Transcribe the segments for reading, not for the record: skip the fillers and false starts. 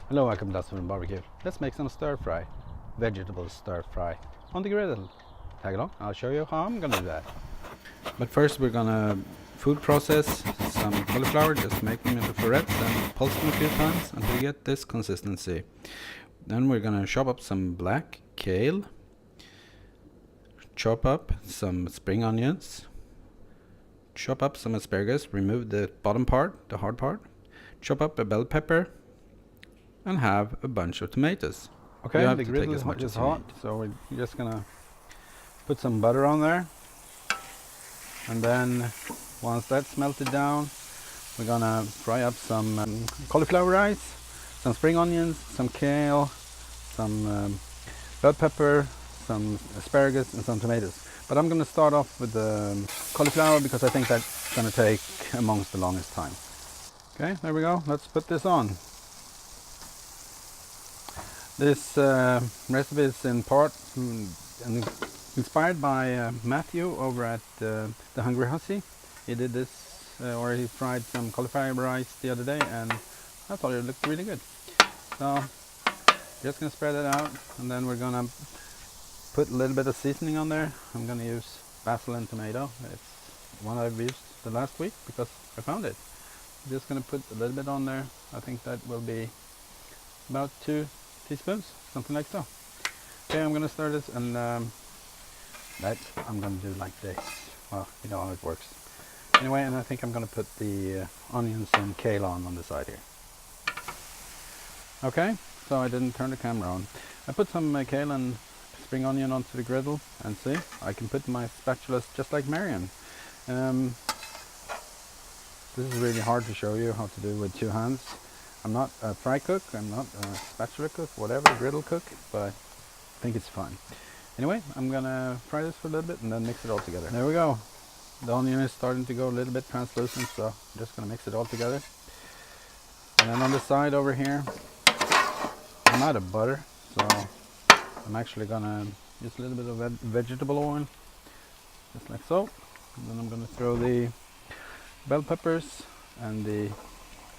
Hello, welcome to Dustman Barbecue. Let's make some stir fry, vegetable stir fry on the griddle. Tag along, I'll show you how I'm gonna do that. But first we're gonna food process some cauliflower, just make them into florets and pulse them a few times until you get this consistency. Then we're gonna chop up some black kale, chop up some spring onions, chop up some asparagus, remove the bottom part, the hard part, chop up a bell pepper, and have a bunch of tomatoes. Okay, the griddle is hot, so we're just gonna put some butter on there, and then once that's melted down, we're gonna fry up some cauliflower rice, some spring onions, some kale, some bell pepper, some asparagus, and some tomatoes. But I'm gonna start off with the cauliflower because I think that's gonna take amongst the longest time. Okay, there we go. Let's put this on. This recipe is in part inspired by Matthew over at the Hungry Hussy. He did this, or he fried some cauliflower rice the other day, and I thought it looked really good. So just gonna spread it out, and then we're gonna put a little bit of seasoning on there. I'm gonna use basil and tomato. It's one I've used the last week because I found it. I'm just gonna put a little bit on there. I think that will be about 2 teaspoons, something like so. Okay, I'm gonna stir this, and that I'm gonna do like this. Well, you know how it works. Anyway, and I think I'm gonna put the onions and kale on the side here. Okay, so I didn't turn the camera on. I put some kale and spring onion onto the griddle, and see, I can put my spatula just like Marion. This is really hard to show you how to do with 2 hands. I'm not a fry cook, I'm not a spatula cook, whatever, griddle cook, but I think it's fun. Anyway, I'm gonna fry this for a little bit and then mix it all together. There we go. The onion is starting to go a little bit translucent, so I'm just gonna mix it all together. And then on the side over here, I'm out of butter, so I'm actually gonna use a little bit of vegetable oil, just like so. And then I'm gonna throw the bell peppers and the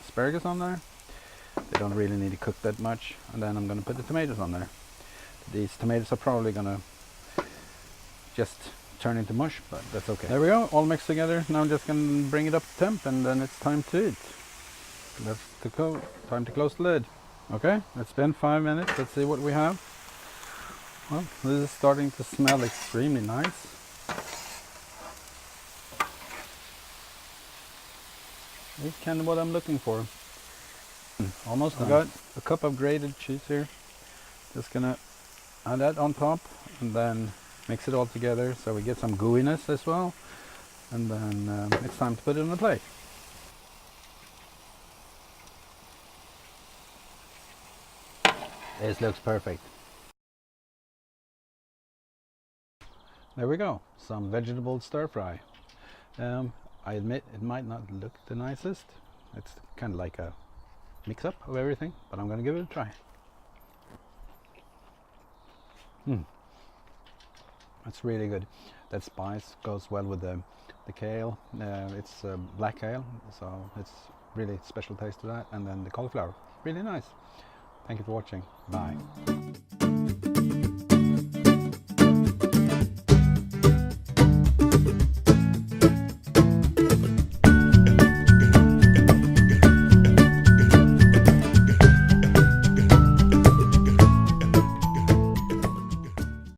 asparagus on there. They don't really need to cook that much. And then I'm going to put the tomatoes on there. These tomatoes are probably going to just turn into mush, but that's okay. There we go, all mixed together. Now I'm just going to bring it up to temp, and then it's time to eat. Time to close the lid. Okay, it's been 5 minutes. Let's see what we have. Well, this is starting to smell extremely nice. It's kind of what I'm looking for. Almost done. I got a cup of grated cheese here. Just gonna add that on top, and then mix it all together so we get some gooiness as well. And then it's time to put it on the plate. This looks perfect. There we go, some vegetable stir fry. I admit it might not look the nicest. It's kind of like a mix-up of everything, but I'm gonna give it a try. That's really good. That spice goes well with the kale. It's black kale, so it's really special taste to that. And then the cauliflower, really nice. Thank you for watching. Bye.